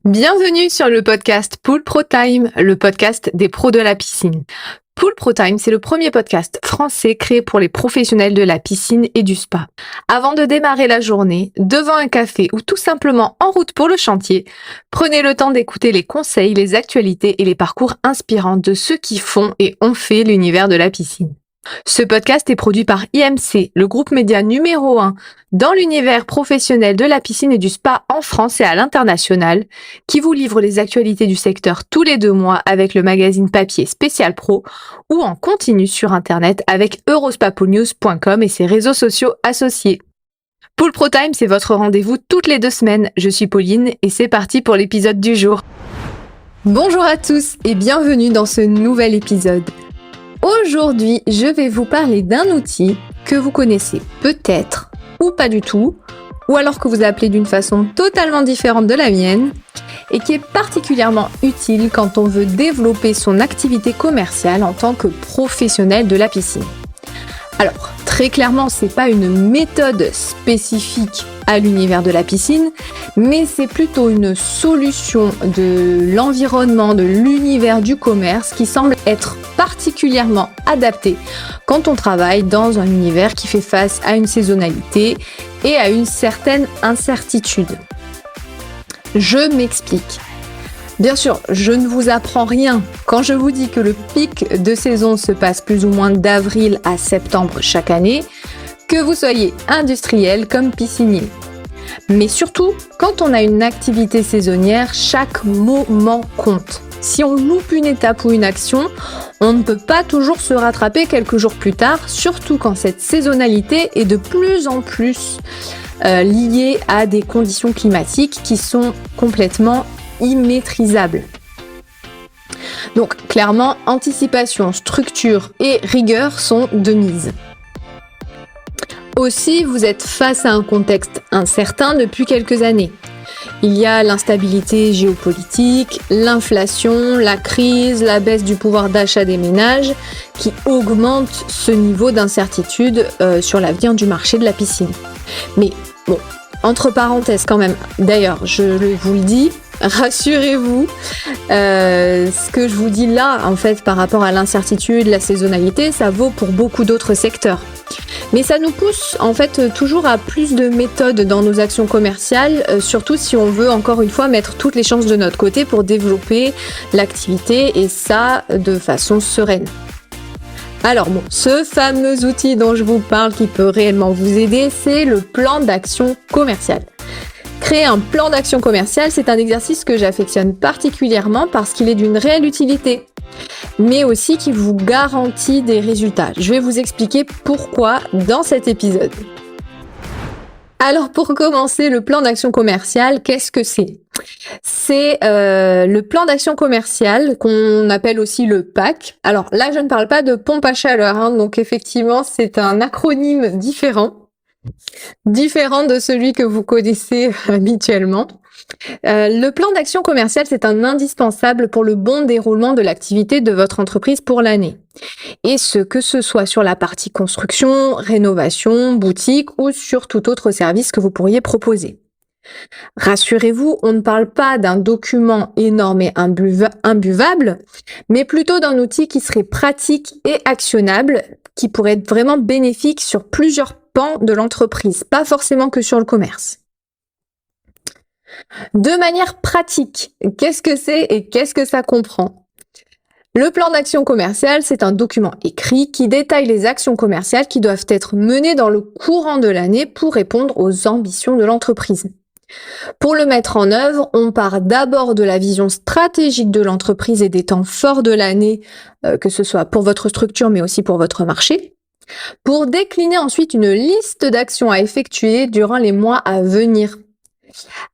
Bienvenue sur le podcast Pool Pro Time, le podcast des pros de la piscine. Pool Pro Time, c'est le premier podcast français créé pour les professionnels de la piscine et du spa. Avant de démarrer la journée, devant un café ou tout simplement en route pour le chantier, prenez le temps d'écouter les conseils, les actualités et les parcours inspirants de ceux qui font et ont fait l'univers de la piscine. Ce podcast est produit par IMC, le groupe média numéro 1 dans l'univers professionnel de la piscine et du spa en France et à l'international, qui vous livre les actualités du secteur tous les 2 mois avec le magazine papier Spécial Pro ou en continu sur internet avec eurospapoolnews.com et ses réseaux sociaux associés. Pool Pro Time, c'est votre rendez-vous toutes les 2 semaines. Je suis Pauline et c'est parti pour l'épisode du jour. Bonjour à tous et bienvenue dans ce nouvel épisode. Aujourd'hui, je vais vous parler d'un outil que vous connaissez peut-être ou pas du tout, ou alors que vous appelez d'une façon totalement différente de la mienne, et qui est particulièrement utile quand on veut développer son activité commerciale en tant que professionnel de la piscine. Alors, très clairement, c'est pas une méthode spécifique à l'univers de la piscine, mais c'est plutôt une solution de l'environnement, de l'univers du commerce qui semble être particulièrement adapté quand on travaille dans un univers qui fait face à une saisonnalité et à une certaine incertitude. Je m'explique. Bien sûr, je ne vous apprends rien quand je vous dis que le pic de saison se passe plus ou moins d'avril à septembre chaque année, que vous soyez industriel comme piscinier. Mais surtout, quand on a une activité saisonnière, chaque moment compte. Si on loupe une étape ou une action, on ne peut pas toujours se rattraper quelques jours plus tard, surtout quand cette saisonnalité est de plus en plus liée à des conditions climatiques qui sont complètement immaîtrisables. Donc clairement, anticipation, structure et rigueur sont de mise. Aussi, vous êtes face à un contexte incertain depuis quelques années. Il y a l'instabilité géopolitique, l'inflation, la crise, la baisse du pouvoir d'achat des ménages qui augmentent ce niveau d'incertitude sur l'avenir du marché de la piscine. Mais bon, entre parenthèses quand même, d'ailleurs, je vous le dis, rassurez-vous, ce que je vous dis là, en fait, par rapport à l'incertitude, la saisonnalité, ça vaut pour beaucoup d'autres secteurs. Mais ça nous pousse, en fait, toujours à plus de méthodes dans nos actions commerciales, surtout si on veut, encore une fois, mettre toutes les chances de notre côté pour développer l'activité, et ça de façon sereine. Alors bon, ce fameux outil dont je vous parle qui peut réellement vous aider, c'est le plan d'action commercial. Créer un plan d'action commercial, c'est un exercice que j'affectionne particulièrement parce qu'il est d'une réelle utilité, mais aussi qui vous garantit des résultats. Je vais vous expliquer pourquoi dans cet épisode. Alors pour commencer, le plan d'action commercial, qu'est-ce que c'est ? C'est le plan d'action commercial qu'on appelle aussi le PAC. Alors là, je ne parle pas de pompe à chaleur, donc effectivement, c'est un acronyme différent de celui que vous connaissez habituellement. Le plan d'action commercial, c'est un indispensable pour le bon déroulement de l'activité de votre entreprise pour l'année. Et que ce soit sur la partie construction, rénovation, boutique ou sur tout autre service que vous pourriez proposer. Rassurez-vous, on ne parle pas d'un document énorme et imbuvable, mais plutôt d'un outil qui serait pratique et actionnable, qui pourrait être vraiment bénéfique sur plusieurs pans de l'entreprise, pas forcément que sur le commerce. De manière pratique, qu'est-ce que c'est et qu'est-ce que ça comprend ? Le plan d'action commerciale, c'est un document écrit qui détaille les actions commerciales qui doivent être menées dans le courant de l'année pour répondre aux ambitions de l'entreprise. Pour le mettre en œuvre, on part d'abord de la vision stratégique de l'entreprise et des temps forts de l'année, que ce soit pour votre structure mais aussi pour votre marché, pour décliner ensuite une liste d'actions à effectuer durant les mois à venir.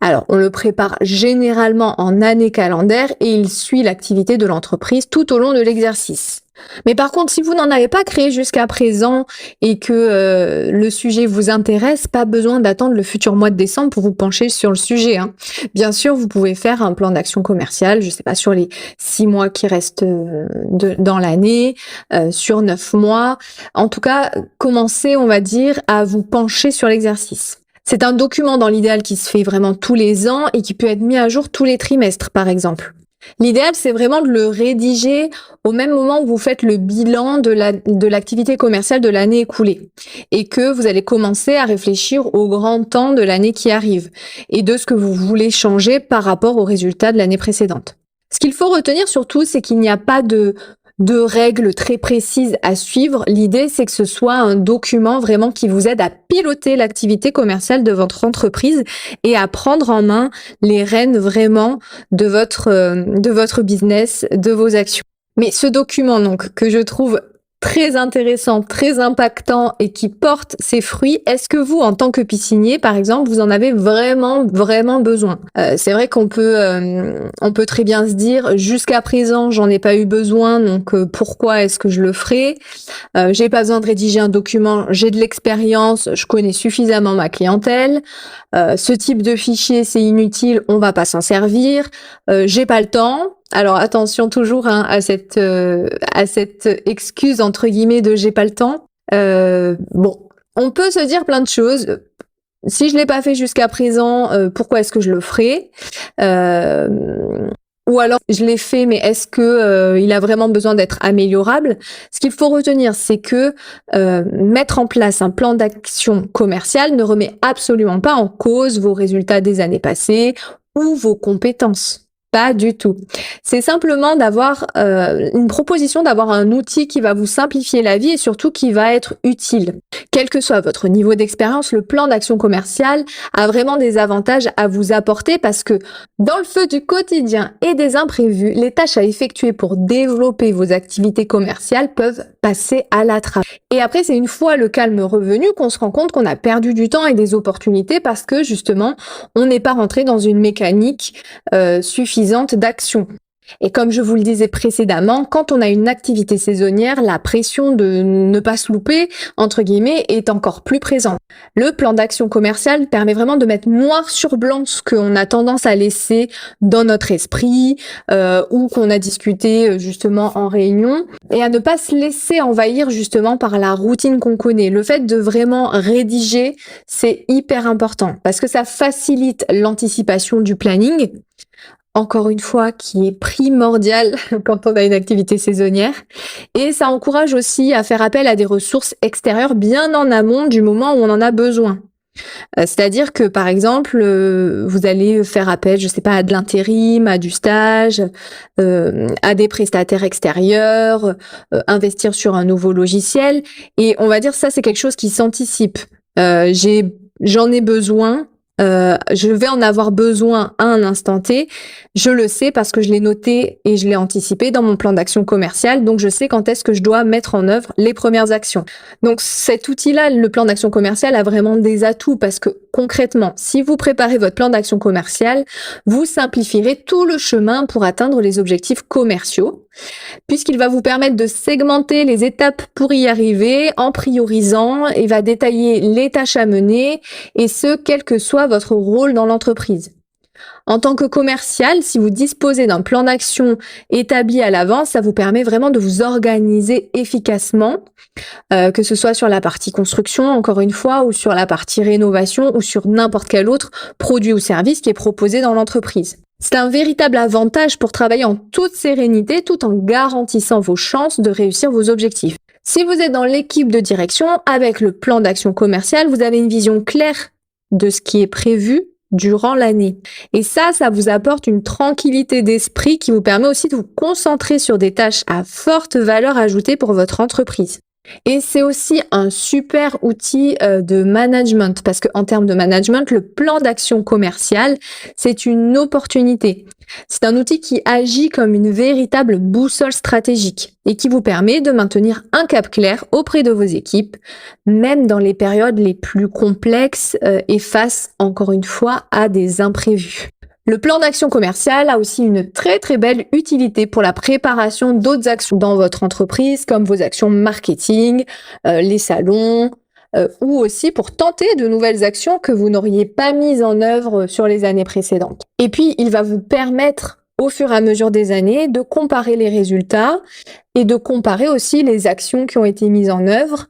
Alors, on le prépare généralement en année calendaire et il suit l'activité de l'entreprise tout au long de l'exercice. Mais par contre, si vous n'en avez pas créé jusqu'à présent et que le sujet vous intéresse, pas besoin d'attendre le futur mois de décembre pour vous pencher sur le sujet. Bien sûr, vous pouvez faire un plan d'action commerciale, je sais pas, sur les 6 mois qui restent dans l'année, sur 9 mois. En tout cas, commencez, on va dire, à vous pencher sur l'exercice. C'est un document dans l'idéal qui se fait vraiment tous les ans et qui peut être mis à jour tous les trimestres, par exemple. L'idéal, c'est vraiment de le rédiger au même moment où vous faites le bilan de l'activité commerciale de l'année écoulée et que vous allez commencer à réfléchir au grand temps de l'année qui arrive et de ce que vous voulez changer par rapport aux résultats de l'année précédente. Ce qu'il faut retenir surtout, c'est qu'il n'y a pas de règles très précises à suivre. L'idée, c'est que ce soit un document vraiment qui vous aide à piloter l'activité commerciale de votre entreprise et à prendre en main les rênes vraiment de votre business, de vos actions. Mais ce document, donc, que je trouve très intéressant, très impactant et qui porte ses fruits, est-ce que vous, en tant que piscinier, par exemple, vous en avez vraiment besoin? C'est vrai qu'on peut très bien se dire, jusqu'à présent, j'en ai pas eu besoin, donc pourquoi est-ce que je le ferai? J'ai pas besoin de rédiger un document, j'ai de l'expérience, je connais suffisamment ma clientèle. Ce type de fichier, c'est inutile, on va pas s'en servir. J'ai pas le temps. Alors attention toujours à cette excuse entre guillemets de j'ai pas le temps. Bon, on peut se dire plein de choses. Si je l'ai pas fait jusqu'à présent, pourquoi est-ce que je le ferai? Ou alors je l'ai fait, mais est-ce que il a vraiment besoin d'être améliorable? Ce qu'il faut retenir, c'est que mettre en place un plan d'action commercial ne remet absolument pas en cause vos résultats des années passées ou vos compétences. Pas du tout. C'est simplement d'avoir une proposition, d'avoir un outil qui va vous simplifier la vie et surtout qui va être utile. Quel que soit votre niveau d'expérience, le plan d'action commerciale a vraiment des avantages à vous apporter parce que dans le feu du quotidien et des imprévus, les tâches à effectuer pour développer vos activités commerciales peuvent passer à la trappe. Et après, c'est une fois le calme revenu qu'on se rend compte qu'on a perdu du temps et des opportunités parce que justement, on n'est pas rentré dans une mécanique suffisante d'action. Et comme je vous le disais précédemment, quand on a une activité saisonnière, la pression de ne pas se louper, entre guillemets, est encore plus présente. Le plan d'action commercial permet vraiment de mettre noir sur blanc ce qu'on a tendance à laisser dans notre esprit ou qu'on a discuté justement en réunion et à ne pas se laisser envahir justement par la routine qu'on connaît. Le fait de vraiment rédiger, c'est hyper important parce que ça facilite l'anticipation du planning. Encore une fois, qui est primordial quand on a une activité saisonnière. Et ça encourage aussi à faire appel à des ressources extérieures bien en amont du moment où on en a besoin. C'est-à-dire que, par exemple, vous allez faire appel, je sais pas, à de l'intérim, à du stage, à des prestataires extérieurs, investir sur un nouveau logiciel. Et on va dire ça, c'est quelque chose qui s'anticipe. J'en ai besoin. Je vais en avoir besoin à un instant T. Je le sais parce que je l'ai noté et je l'ai anticipé dans mon plan d'action commercial. Donc, je sais quand est-ce que je dois mettre en œuvre les premières actions. Donc, cet outil-là, le plan d'action commercial, a vraiment des atouts parce que concrètement, si vous préparez votre plan d'action commercial, vous simplifierez tout le chemin pour atteindre les objectifs commerciaux puisqu'il va vous permettre de segmenter les étapes pour y arriver en priorisant et va détailler les tâches à mener et ce, quel que soit votre rôle dans l'entreprise. En tant que commercial, si vous disposez d'un plan d'action établi à l'avance, ça vous permet vraiment de vous organiser efficacement, que ce soit sur la partie construction, encore une fois, ou sur la partie rénovation, ou sur n'importe quel autre produit ou service qui est proposé dans l'entreprise. C'est un véritable avantage pour travailler en toute sérénité tout en garantissant vos chances de réussir vos objectifs. Si vous êtes dans l'équipe de direction, avec le plan d'action commercial, vous avez une vision claire de ce qui est prévu durant l'année. Et ça vous apporte une tranquillité d'esprit qui vous permet aussi de vous concentrer sur des tâches à forte valeur ajoutée pour votre entreprise. Et c'est aussi un super outil de management parce qu'en termes de management, le plan d'action commercial, c'est une opportunité. C'est un outil qui agit comme une véritable boussole stratégique et qui vous permet de maintenir un cap clair auprès de vos équipes, même dans les périodes les plus complexes et face, encore une fois, à des imprévus. Le plan d'action commercial a aussi une très très belle utilité pour la préparation d'autres actions dans votre entreprise, comme vos actions marketing, les salons, ou aussi pour tenter de nouvelles actions que vous n'auriez pas mises en œuvre sur les années précédentes. Et puis, il va vous permettre, au fur et à mesure des années, de comparer les résultats et de comparer aussi les actions qui ont été mises en œuvre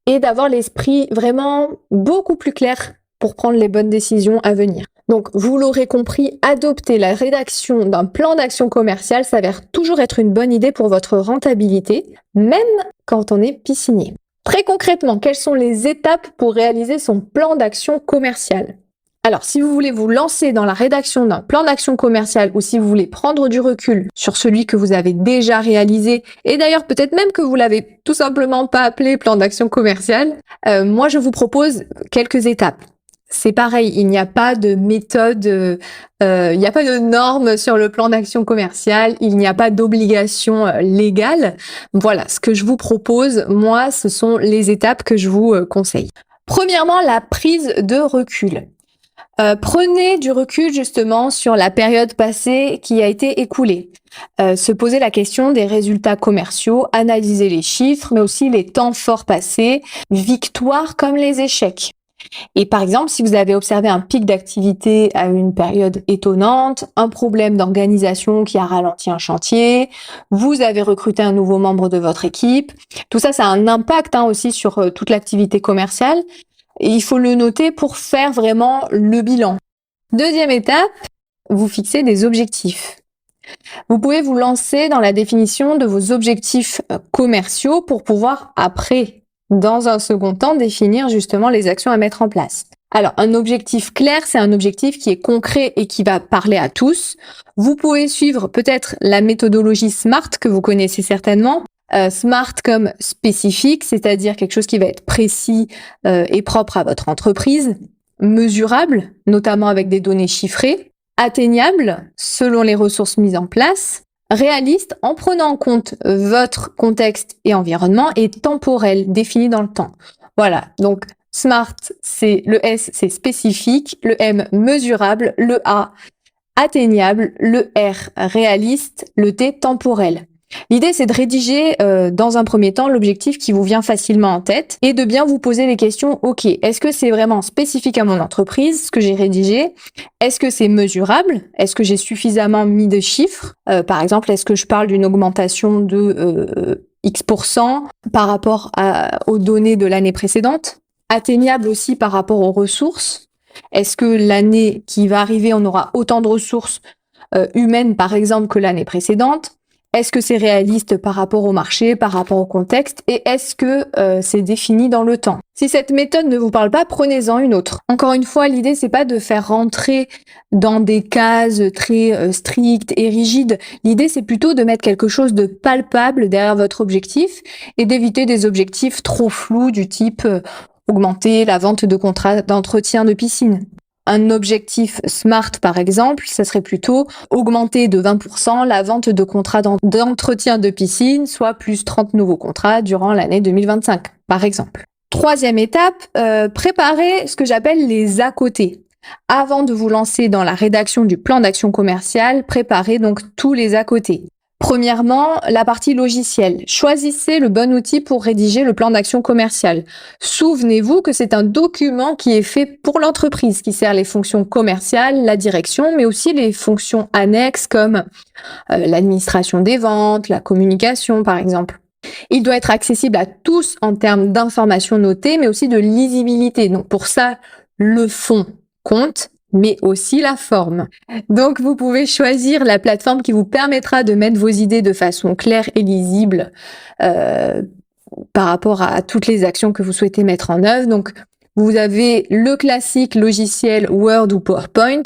et d'avoir l'esprit vraiment beaucoup plus clair pour prendre les bonnes décisions à venir. Donc, vous l'aurez compris, adopter la rédaction d'un plan d'action commercial s'avère toujours être une bonne idée pour votre rentabilité, même quand on est piscinier. Très concrètement, quelles sont les étapes pour réaliser son plan d'action commercial ? Alors, si vous voulez vous lancer dans la rédaction d'un plan d'action commercial ou si vous voulez prendre du recul sur celui que vous avez déjà réalisé, et d'ailleurs peut-être même que vous l'avez tout simplement pas appelé plan d'action commercial, moi je vous propose quelques étapes. C'est pareil, il n'y a pas de méthode, il n'y a pas de normes sur le plan d'action commercial, il n'y a pas d'obligation légale. Voilà, ce que je vous propose, moi, ce sont les étapes que je vous conseille. Premièrement, la prise de recul. Prenez du recul justement sur la période passée qui a été écoulée. Se poser la question des résultats commerciaux, analyser les chiffres, mais aussi les temps forts passés, victoires comme les échecs. Et par exemple, si vous avez observé un pic d'activité à une période étonnante, un problème d'organisation qui a ralenti un chantier, vous avez recruté un nouveau membre de votre équipe, tout ça, ça a un impact aussi sur toute l'activité commerciale. Et il faut le noter pour faire vraiment le bilan. Deuxième étape, vous fixez des objectifs. Vous pouvez vous lancer dans la définition de vos objectifs commerciaux pour pouvoir après, dans un second temps, définir justement les actions à mettre en place. Alors, un objectif clair, c'est un objectif qui est concret et qui va parler à tous. Vous pouvez suivre peut-être la méthodologie SMART que vous connaissez certainement. SMART comme spécifique, c'est-à-dire quelque chose qui va être précis et propre à votre entreprise, mesurable, notamment avec des données chiffrées, atteignable selon les ressources mises en place, réaliste en prenant en compte votre contexte et environnement, et temporel, défini dans le temps. Voilà, donc SMART, c'est le S, c'est spécifique, le M, mesurable, le A, atteignable, le R, réaliste, le T, temporel. L'idée, c'est de rédiger dans un premier temps l'objectif qui vous vient facilement en tête et de bien vous poser les questions, ok, est-ce que c'est vraiment spécifique à mon entreprise, ce que j'ai rédigé? Est-ce que c'est mesurable? Est-ce que j'ai suffisamment mis de chiffres? Par exemple, est-ce que je parle d'une augmentation de X% par rapport aux données de l'année précédente? Atteignable aussi par rapport aux ressources? Est-ce que l'année qui va arriver, on aura autant de ressources humaines, par exemple, que l'année précédente? Est-ce que c'est réaliste par rapport au marché, par rapport au contexte? Et est-ce que c'est défini dans le temps? Si cette méthode ne vous parle pas, prenez-en une autre. Encore une fois, l'idée, c'est pas de faire rentrer dans des cases très strictes et rigides. L'idée, c'est plutôt de mettre quelque chose de palpable derrière votre objectif et d'éviter des objectifs trop flous du type augmenter la vente de contrats d'entretien de piscine. Un objectif SMART, par exemple, ça serait plutôt augmenter de 20% la vente de contrats d'entretien de piscine, soit plus 30 nouveaux contrats durant l'année 2025, par exemple. Troisième étape, préparer ce que j'appelle les à côté. Avant de vous lancer dans la rédaction du plan d'action commerciale, préparez donc tous les à côté. Premièrement, la partie logicielle. Choisissez le bon outil pour rédiger le plan d'action commercial. Souvenez-vous que c'est un document qui est fait pour l'entreprise, qui sert les fonctions commerciales, la direction, mais aussi les fonctions annexes comme l'administration des ventes, la communication par exemple. Il doit être accessible à tous en termes d'informations notées, mais aussi de lisibilité. Donc pour ça, le fond compte, mais aussi la forme. Donc vous pouvez choisir la plateforme qui vous permettra de mettre vos idées de façon claire et lisible par rapport à toutes les actions que vous souhaitez mettre en œuvre. Donc vous avez le classique logiciel Word ou PowerPoint,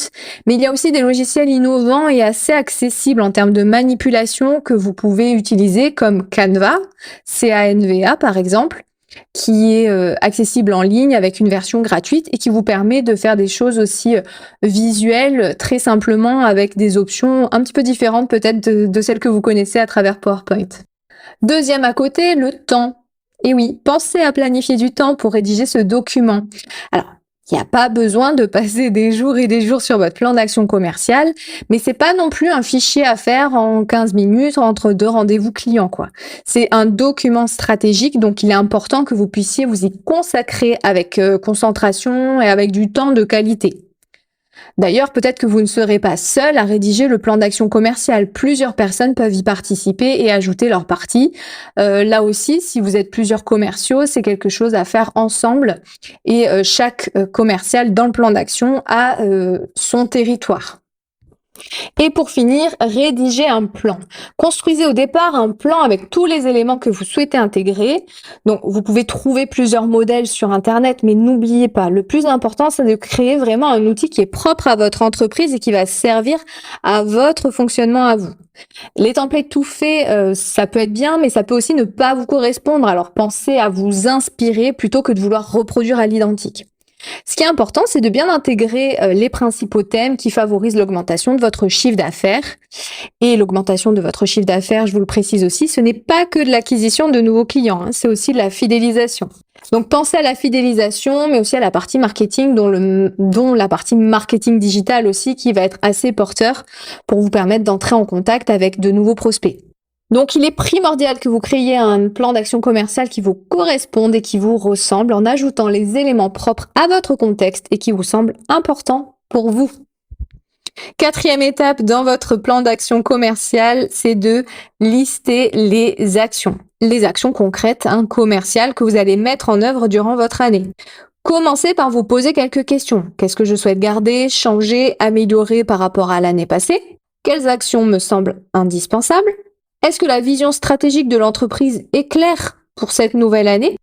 mais il y a aussi des logiciels innovants et assez accessibles en termes de manipulation que vous pouvez utiliser comme Canva, C-A-N-V-A par exemple, qui est accessible en ligne avec une version gratuite et qui vous permet de faire des choses aussi visuelles très simplement avec des options un petit peu différentes peut-être de celles que vous connaissez à travers PowerPoint. Deuxième à côté, le temps. Et oui, pensez à planifier du temps pour rédiger ce document. Alors, il n'y a pas besoin de passer des jours et des jours sur votre plan d'action commerciale, mais c'est pas non plus un fichier à faire en 15 minutes entre deux rendez-vous clients, quoi. C'est un document stratégique, donc il est important que vous puissiez vous y consacrer avec concentration et avec du temps de qualité. D'ailleurs, peut-être que vous ne serez pas seul à rédiger le plan d'action commercial. Plusieurs personnes peuvent y participer et ajouter leur partie. Là aussi, si vous êtes plusieurs commerciaux, c'est quelque chose à faire ensemble et chaque commercial dans le plan d'action a son territoire. Et pour finir, rédigez un plan. Construisez au départ un plan avec tous les éléments que vous souhaitez intégrer. Donc, vous pouvez trouver plusieurs modèles sur Internet, mais n'oubliez pas, le plus important, c'est de créer vraiment un outil qui est propre à votre entreprise et qui va servir à votre fonctionnement à vous. Les templates tout faits, ça peut être bien, mais ça peut aussi ne pas vous correspondre. Alors, pensez à vous inspirer plutôt que de vouloir reproduire à l'identique. Ce qui est important, c'est de bien intégrer les principaux thèmes qui favorisent l'augmentation de votre chiffre d'affaires. Et l'augmentation de votre chiffre d'affaires, je vous le précise aussi, ce n'est pas que de l'acquisition de nouveaux clients, c'est aussi de la fidélisation. Donc pensez à la fidélisation, mais aussi à la partie marketing, dont la partie marketing digital aussi, qui va être assez porteur pour vous permettre d'entrer en contact avec de nouveaux prospects. Donc, il est primordial que vous créiez un plan d'action commercial qui vous corresponde et qui vous ressemble en ajoutant les éléments propres à votre contexte et qui vous semblent importants pour vous. Quatrième étape dans votre plan d'action commercial, c'est de lister les actions concrètes, commerciales que vous allez mettre en œuvre durant votre année. Commencez par vous poser quelques questions. Qu'est-ce que je souhaite garder, changer, améliorer par rapport à l'année passée? Quelles actions me semblent indispensables? Est-ce que la vision stratégique de l'entreprise est claire pour cette nouvelle année?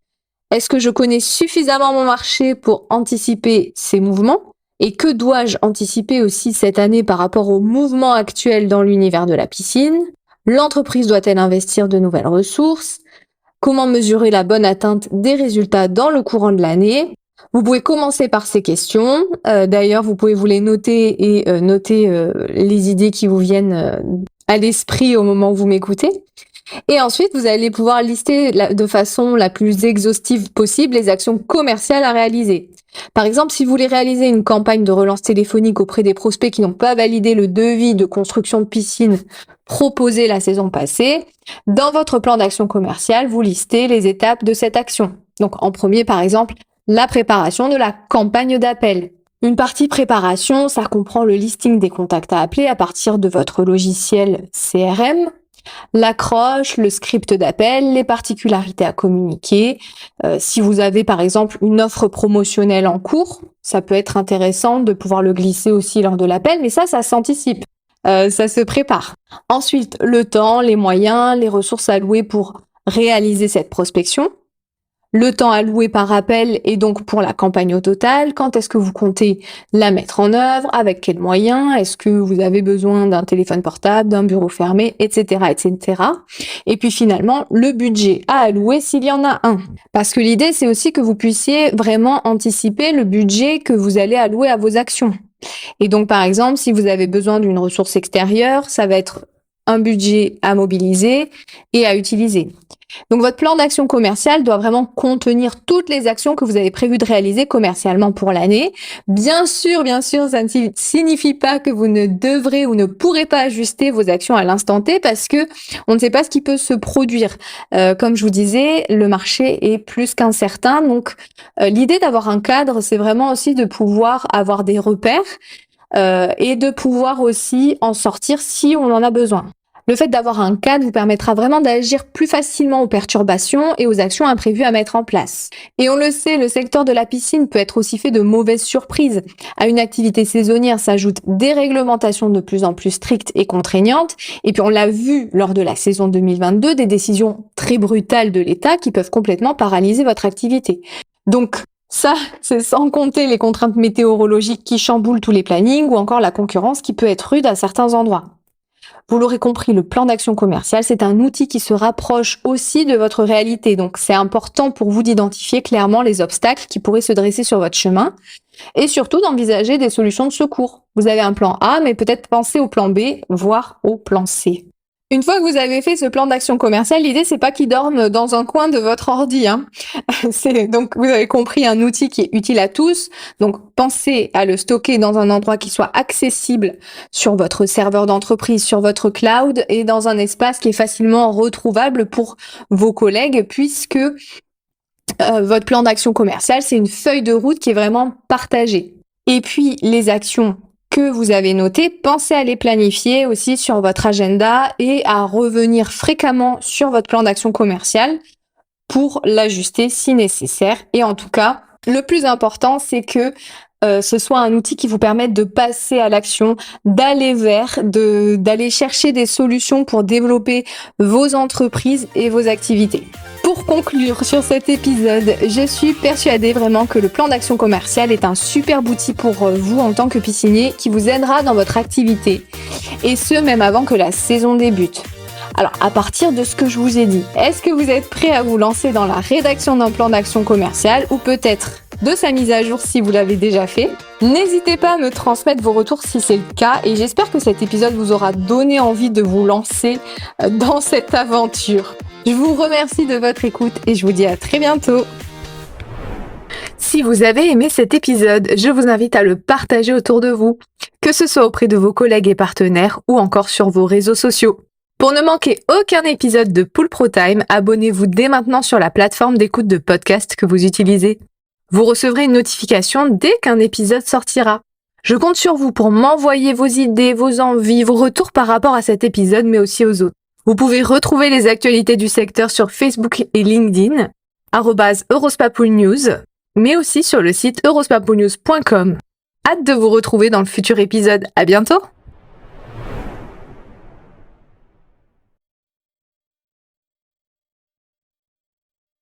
Est-ce que je connais suffisamment mon marché pour anticiper ces mouvements? Et que dois-je anticiper aussi cette année par rapport aux mouvements actuels dans l'univers de la piscine? L'entreprise doit-elle investir de nouvelles ressources? Comment mesurer la bonne atteinte des résultats dans le courant de l'année? Vous pouvez commencer par ces questions. D'ailleurs, vous pouvez vous les noter et noter les idées qui vous viennent à l'esprit au moment où vous m'écoutez. Et ensuite, vous allez pouvoir lister de façon la plus exhaustive possible les actions commerciales à réaliser. Par exemple, si vous voulez réaliser une campagne de relance téléphonique auprès des prospects qui n'ont pas validé le devis de construction de piscine proposé la saison passée, dans votre plan d'action commerciale, vous listez les étapes de cette action. Donc, en premier, par exemple, la préparation de la campagne d'appel. Une partie préparation, ça comprend le listing des contacts à appeler à partir de votre logiciel CRM, l'accroche, le script d'appel, les particularités à communiquer. Si vous avez par exemple une offre promotionnelle en cours, ça peut être intéressant de pouvoir le glisser aussi lors de l'appel, mais ça s'anticipe, ça se prépare. Ensuite, le temps, les moyens, les ressources allouées pour réaliser cette prospection. Le temps alloué par appel et donc pour la campagne au total, quand est-ce que vous comptez la mettre en œuvre, avec quels moyens, est-ce que vous avez besoin d'un téléphone portable, d'un bureau fermé, etc., etc. Et puis finalement, le budget à allouer s'il y en a un. Parce que l'idée, c'est aussi que vous puissiez vraiment anticiper le budget que vous allez allouer à vos actions. Et donc, par exemple, si vous avez besoin d'une ressource extérieure, ça va être un budget à mobiliser et à utiliser. Donc votre plan d'action commerciale doit vraiment contenir toutes les actions que vous avez prévu de réaliser commercialement pour l'année. Bien sûr, ça ne signifie pas que vous ne devrez ou ne pourrez pas ajuster vos actions à l'instant T parce que on ne sait pas ce qui peut se produire. Comme je vous disais, le marché est plus qu'incertain. Donc l'idée d'avoir un cadre, c'est vraiment aussi de pouvoir avoir des repères et de pouvoir aussi en sortir si on en a besoin. Le fait d'avoir un cadre vous permettra vraiment d'agir plus facilement aux perturbations et aux actions imprévues à mettre en place. Et on le sait, le secteur de la piscine peut être aussi fait de mauvaises surprises. À une activité saisonnière s'ajoutent des réglementations de plus en plus strictes et contraignantes. Et puis on l'a vu lors de la saison 2022, des décisions très brutales de l'État qui peuvent complètement paralyser votre activité. Donc, ça, c'est sans compter les contraintes météorologiques qui chamboulent tous les plannings ou encore la concurrence qui peut être rude à certains endroits. Vous l'aurez compris, le plan d'action commercial, c'est un outil qui se rapproche aussi de votre réalité. Donc, c'est important pour vous d'identifier clairement les obstacles qui pourraient se dresser sur votre chemin et surtout d'envisager des solutions de secours. Vous avez un plan A, mais peut-être penser au plan B, voire au plan C. Une fois que vous avez fait ce plan d'action commercial, l'idée c'est pas qu'il dorme dans un coin de votre ordi. Donc vous avez compris, un outil qui est utile à tous. Donc pensez à le stocker dans un endroit qui soit accessible sur votre serveur d'entreprise, sur votre cloud et dans un espace qui est facilement retrouvable pour vos collègues puisque votre plan d'action commercial, c'est une feuille de route qui est vraiment partagée. Et puis, les actions que vous avez notées, pensez à les planifier aussi sur votre agenda et à revenir fréquemment sur votre plan d'action commercial pour l'ajuster si nécessaire. Et en tout cas, le plus important, c'est que ce soit un outil qui vous permette de passer à l'action, d'aller d'aller chercher des solutions pour développer vos entreprises et vos activités. Pour conclure sur cet épisode, je suis persuadée vraiment que le plan d'action commercial est un superbe outil pour vous en tant que piscinier qui vous aidera dans votre activité, et ce même avant que la saison débute. Alors, à partir de ce que je vous ai dit, est-ce que vous êtes prêt à vous lancer dans la rédaction d'un plan d'action commercial ou peut-être de sa mise à jour si vous l'avez déjà fait? N'hésitez pas à me transmettre vos retours si c'est le cas et j'espère que cet épisode vous aura donné envie de vous lancer dans cette aventure. Je vous remercie de votre écoute et je vous dis à très bientôt. Si vous avez aimé cet épisode, je vous invite à le partager autour de vous, que ce soit auprès de vos collègues et partenaires ou encore sur vos réseaux sociaux. Pour ne manquer aucun épisode de Pool Pro Time, abonnez-vous dès maintenant sur la plateforme d'écoute de podcast que vous utilisez. Vous recevrez une notification dès qu'un épisode sortira. Je compte sur vous pour m'envoyer vos idées, vos envies, vos retours par rapport à cet épisode, mais aussi aux autres. Vous pouvez retrouver les actualités du secteur sur Facebook et LinkedIn, @EurospaPoolNews, mais aussi sur le site eurospapoolnews.com. Hâte de vous retrouver dans le futur épisode. À bientôt!